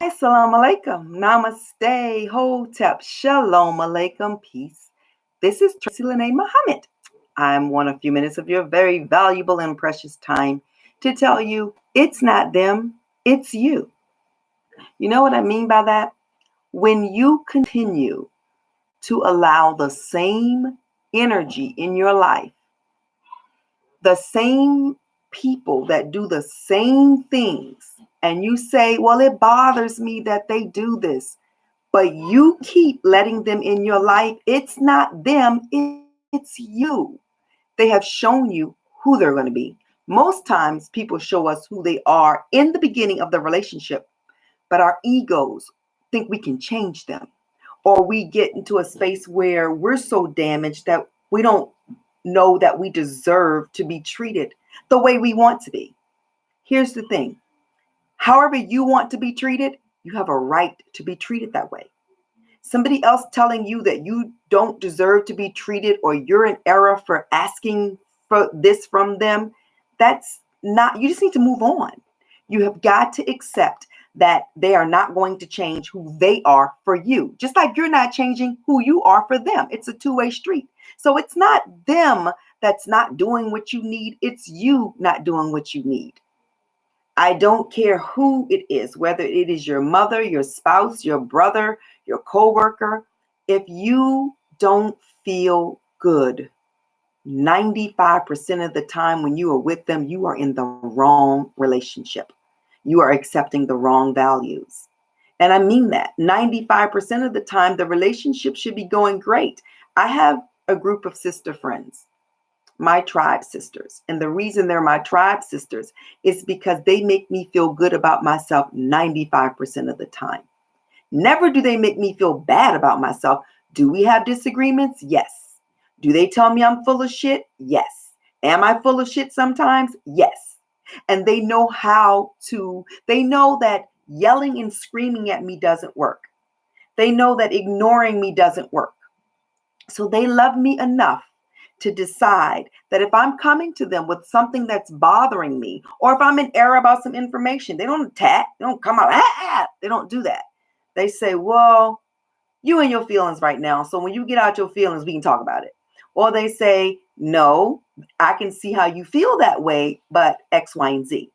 Assalamu alaikum. Namaste. Hotep. Shalom alaikum. Peace. This is Tracy Lene Muhammad. I'm one a few minutes of your very valuable and precious time to tell you it's not them, it's you. You know what I mean by that? When you continue to allow the same energy in your life, the same people that do the same things, and you say, well, it bothers me that they do this, but you keep letting them in your life, it's not them, it's you. They have shown you who they're going to be. Most times, people show us who they are in the beginning of the relationship, but our egos think we can change them. Or we get into a space where we're so damaged that we don't know that we deserve to be treated the way we want to be. Here's the thing: however you want to be treated, you have a right to be treated that way. Somebody else telling you that you don't deserve to be treated or you're in error for asking for this from them, that's not, you just need to move on. You have got to accept that they are not going to change who they are for you, just like you're not changing who you are for them. It's a two-way street. So it's not them that's not doing what you need, it's you not doing what you need. I don't care who it is, whether it is your mother, your spouse, your brother, your coworker. If you don't feel good 95% of the time when you are with them, you are in the wrong relationship. You are accepting the wrong values. And I mean that. 95% of the time, the relationship should be going great. I have a group of sister friends, my tribe sisters. And the reason they're my tribe sisters is because they make me feel good about myself 95% of the time. Never do they make me feel bad about myself. Do we have disagreements? Yes. Do they tell me I'm full of shit? Yes. Am I full of shit sometimes? Yes. And they know they know that yelling and screaming at me doesn't work. They know that ignoring me doesn't work. So they love me enough to decide that if I'm coming to them with something that's bothering me, or if I'm in error about some information, they don't attack, they don't come out, they don't do that. They say, well, you and your feelings right now. So when you get out your feelings, we can talk about it. Or they say, no, I can see how you feel that way, but X, Y, and Z.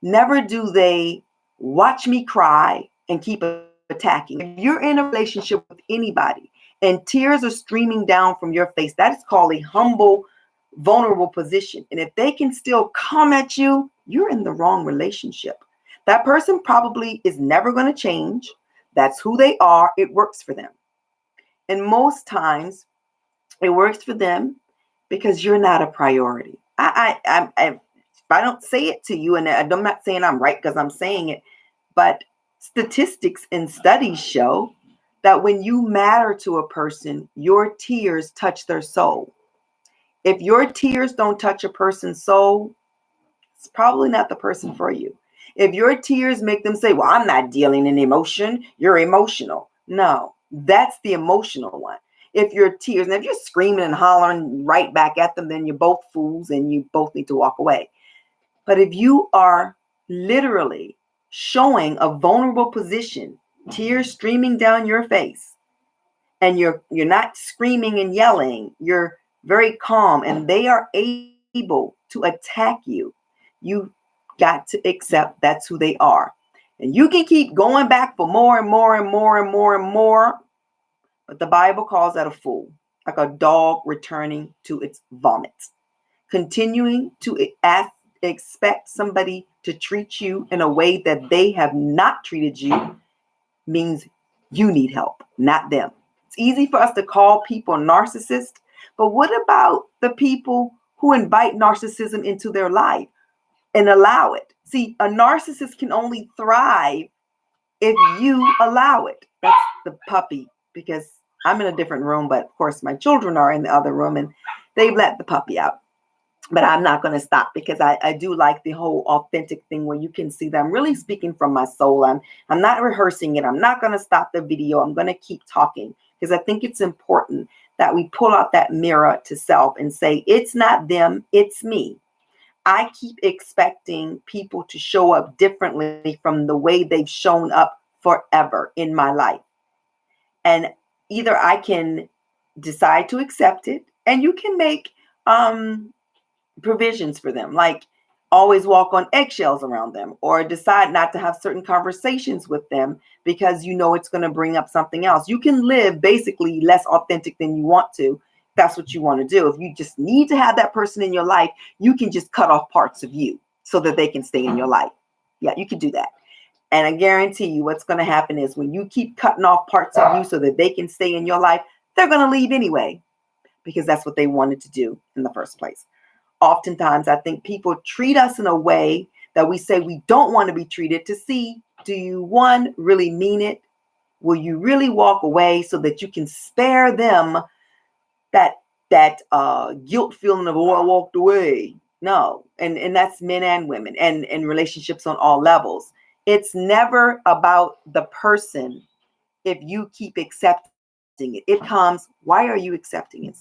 Never do they watch me cry and keep attacking. If you're in a relationship with anybody and tears are streaming down from your face, that is called a humble, vulnerable position. And if they can still come at you, you're in the wrong relationship. That person probably is never going to change. That's who they are. It works for them. And most times it works for them because you're not a priority. If I don't say it to you, and I'm not saying I'm right because I'm saying it, but statistics and studies show that when you matter to a person, your tears touch their soul. If your tears don't touch a person's soul, it's probably not the person for you. If your tears make them say, well, I'm not dealing in emotion, you're emotional. No, that's the emotional one. If your tears, and if you're screaming and hollering right back at them, then you're both fools and you both need to walk away. But if you are literally showing a vulnerable position, tears streaming down your face, and you're not screaming and yelling, you're very calm, and they are able to attack you got to accept that's who they are. And you can keep going back for more and more and more and more and more, but the Bible calls that a fool, like a dog returning to its vomit. Continuing to expect somebody to treat you in a way that they have not treated you means you need help, not them. It's easy for us to call people narcissists, but what about the people who invite narcissism into their life and allow it? See, a narcissist can only thrive if you allow it. That's the puppy, because I'm in a different room, but of course my children are in the other room and they've let the puppy out. But I'm not going to stop because I do like the whole authentic thing where you can see that I'm really speaking from my soul. I'm not rehearsing it. I'm not going to stop the video. I'm going to keep talking because I think it's important that we pull out that mirror to self and say, it's not them, it's me. I keep expecting people to show up differently from the way they've shown up forever in my life. And either I can decide to accept it, and you can make provisions for them, like always walk on eggshells around them, or decide not to have certain conversations with them because you know it's going to bring up something else. You can live basically less authentic than you want to. That's what you want to do. If you just need to have that person in your life, you can just cut off parts of you so that they can stay in your life. Yeah, you can do that. And I guarantee you what's going to happen is when you keep cutting off parts of you so that they can stay in your life, they're going to leave anyway, because that's what they wanted to do in the first place. Oftentimes, I think people treat us in a way that we say we don't want to be treated, to see, do you, one, really mean it? Will you really walk away so that you can spare them that guilt feeling of, oh, I walked away? No. And that's men and women, and relationships on all levels. It's never about the person. If you keep accepting it, it comes, why are you accepting it?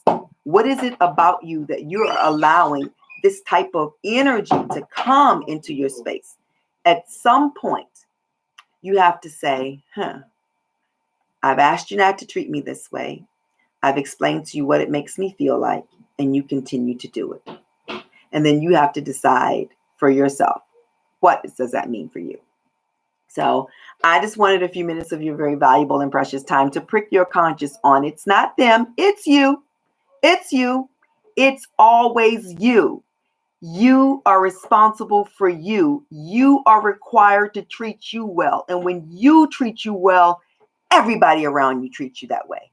What is it about you that you're allowing this type of energy to come into your space? At some point, you have to say, I've asked you not to treat me this way. I've explained to you what it makes me feel like, and you continue to do it. And then you have to decide for yourself, what does that mean for you? So I just wanted a few minutes of your very valuable and precious time to prick your conscience on, it's not them, it's you. It's you. It's always you. You are responsible for you. You are required to treat you well. And when you treat you well, everybody around you treats you that way.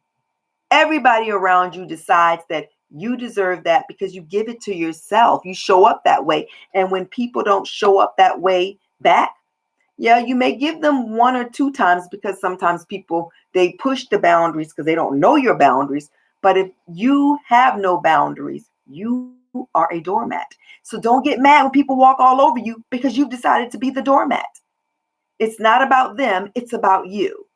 Everybody around you decides that you deserve that because you give it to yourself. You show up that way. And when people don't show up that way back, yeah, you may give them one or two times, because sometimes people, they push the boundaries because they don't know your boundaries. But if you have no boundaries, you are a doormat. So don't get mad when people walk all over you because you've decided to be the doormat. It's not about them. It's about you.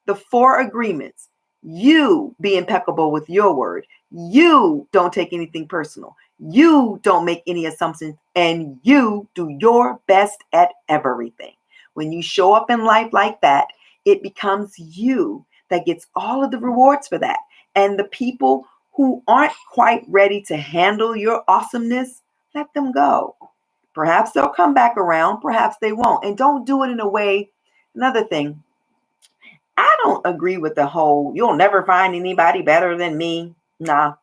The 4 agreements. You be impeccable with your word. You don't take anything personal. You don't make any assumptions. And you do your best at everything. When you show up in life like that, it becomes you that gets all of the rewards for that. And the people who aren't quite ready to handle your awesomeness, let them go. Perhaps they'll come back around, perhaps they won't. And don't do it in a way. Another thing, I don't agree with the whole, you'll never find anybody better than me. Nah,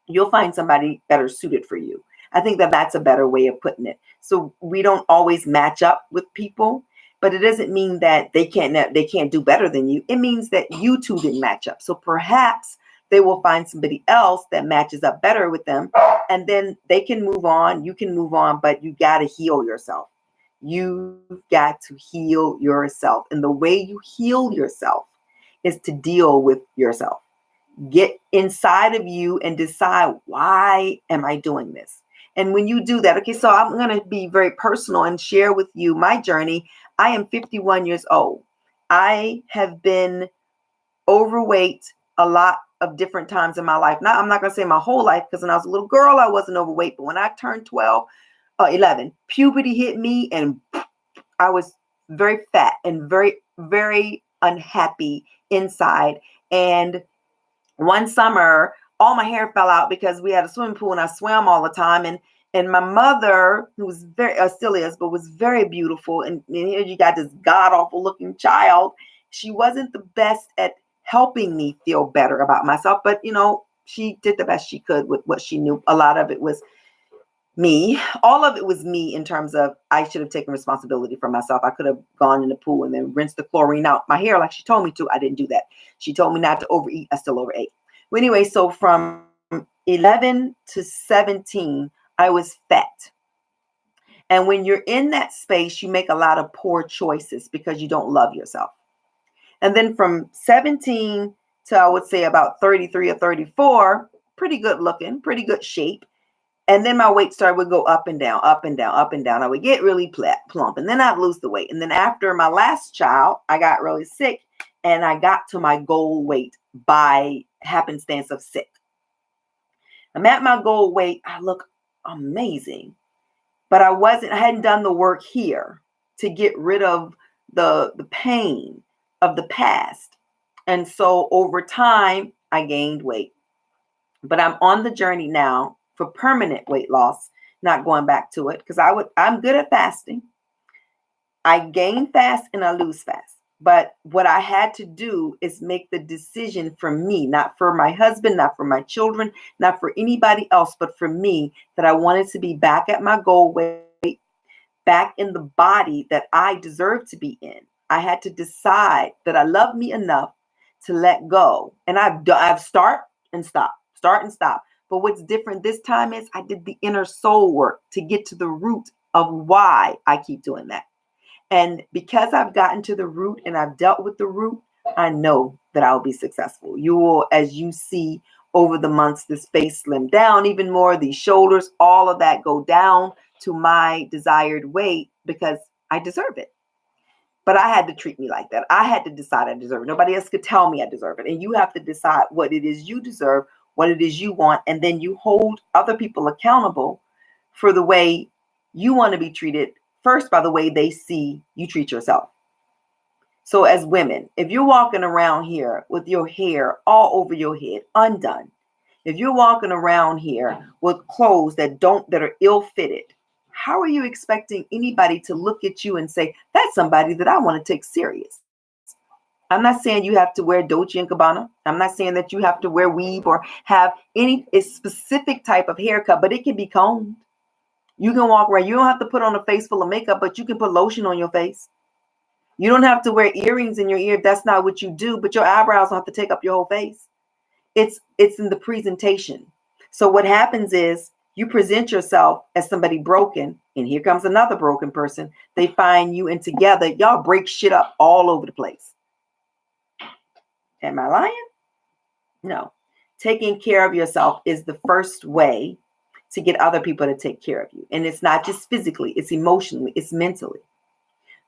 you'll find somebody better suited for you. I think that that's a better way of putting it. So we don't always match up with people, but it doesn't mean that they can't do better than you. It means that you two didn't match up. So perhaps they will find somebody else that matches up better with them, and then they can move on. You can move on, but you got to heal yourself. You've got to heal yourself. And the way you heal yourself is to deal with yourself. Get inside of you and decide, why am I doing this? And when you do that, okay, so I'm going to be very personal and share with you my journey. I am 51 years old. I have been overweight a lot of different times in my life. Now, I'm not going to say my whole life, because when I was a little girl, I wasn't overweight. But when I turned 11, puberty hit me, and I was very fat and very, very unhappy inside. And one summer, all my hair fell out because we had a swimming pool and I swam all the time. And my mother, who was very, still is, but was very beautiful. And here you got this god awful looking child. She wasn't the best at helping me feel better about myself, but she did the best she could with what she knew. A lot of it was me. All of it was me, in terms of I should have taken responsibility for myself. I could have gone in the pool and then rinsed the chlorine out my hair like she told me to. I didn't do that. She told me not to overeat. I still overate. Well, anyway, so from 11 to 17, I was fat. And when you're in that space, you make a lot of poor choices because you don't love yourself. And then from 17 to, I would say, about 33 or 34, pretty good looking, pretty good shape. And then my weight would go up and down, up and down, up and down. I would get really plump, and then I'd lose the weight. And then after my last child, I got really sick, and I got to my goal weight by happenstance of sick. I'm at my goal weight. I look amazing, but I hadn't done the work here to get rid of the pain, of the past. And so over time, I gained weight. But I'm on the journey now for permanent weight loss, not going back to it, because I'm good at fasting. I gain fast and I lose fast. But what I had to do is make the decision for me, not for my husband, not for my children, not for anybody else, but for me, that I wanted to be back at my goal weight, back in the body that I deserve to be in. I had to decide that I love me enough to let go. And I've start and stop. But what's different this time is I did the inner soul work to get to the root of why I keep doing that. And because I've gotten to the root and I've dealt with the root, I know that I'll be successful. You will, as you see over the months, this face slim down even more, these shoulders, all of that go down to my desired weight because I deserve it. But I had to treat me like that. I had to decide I deserve it. Nobody else could tell me I deserve it. And you have to decide what it is you deserve, what it is you want, and then you hold other people accountable for the way you want to be treated, first by the way they see you treat yourself. So as women, if you're walking around here with your hair all over your head, undone, if you're walking around here with clothes that are ill-fitted, how are you expecting anybody to look at you and say, that's somebody that I want to take serious? I'm not saying you have to wear Dolce & Gabbana. I'm not saying that you have to wear weave or have any specific type of haircut, but it can be combed. You can walk around. You don't have to put on a face full of makeup, but you can put lotion on your face. You don't have to wear earrings in your ear if that's not what you do, but your eyebrows don't have to take up your whole face. It's in the presentation. So what happens is you present yourself as somebody broken, and here comes another broken person. They find you, and together y'all break shit up all over the place. Am I lying? No. Taking care of yourself is the first way to get other people to take care of you. And it's not just physically, it's emotionally, it's mentally.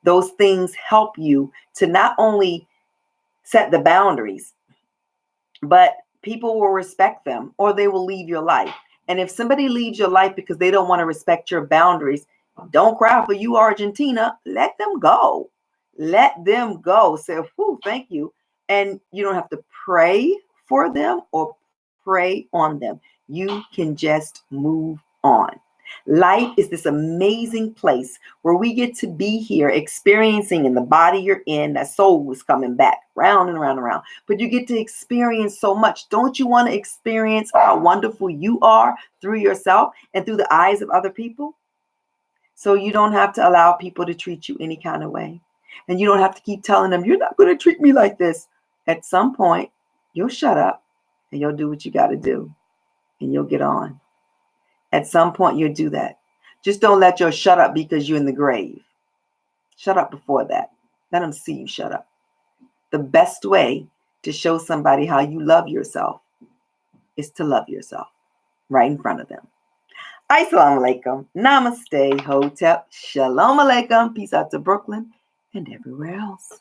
Those things help you to not only set the boundaries, but people will respect them or they will leave your life. And if somebody leaves your life because they don't want to respect your boundaries, don't cry for you, Argentina. Let them go. Let them go. Say, whew, thank you. And you don't have to pray for them or pray on them. You can just move on. Life is this amazing place where we get to be here experiencing in the body you're in. That soul is coming back round and around and around. But you get to experience so much. Don't you want to experience how wonderful you are through yourself and through the eyes of other people? So you don't have to allow people to treat you any kind of way. And you don't have to keep telling them, you're not going to treat me like this. At some point, you'll shut up and you'll do what you got to do and you'll get on. At some point, you'll do that. Just don't let your shut up because you're in the grave. Shut up before that. Let them see you shut up. The best way to show somebody how you love yourself is to love yourself right in front of them. Assalamu alaikum. Namaste. Hotep. Shalom alaikum. Peace out to Brooklyn and everywhere else.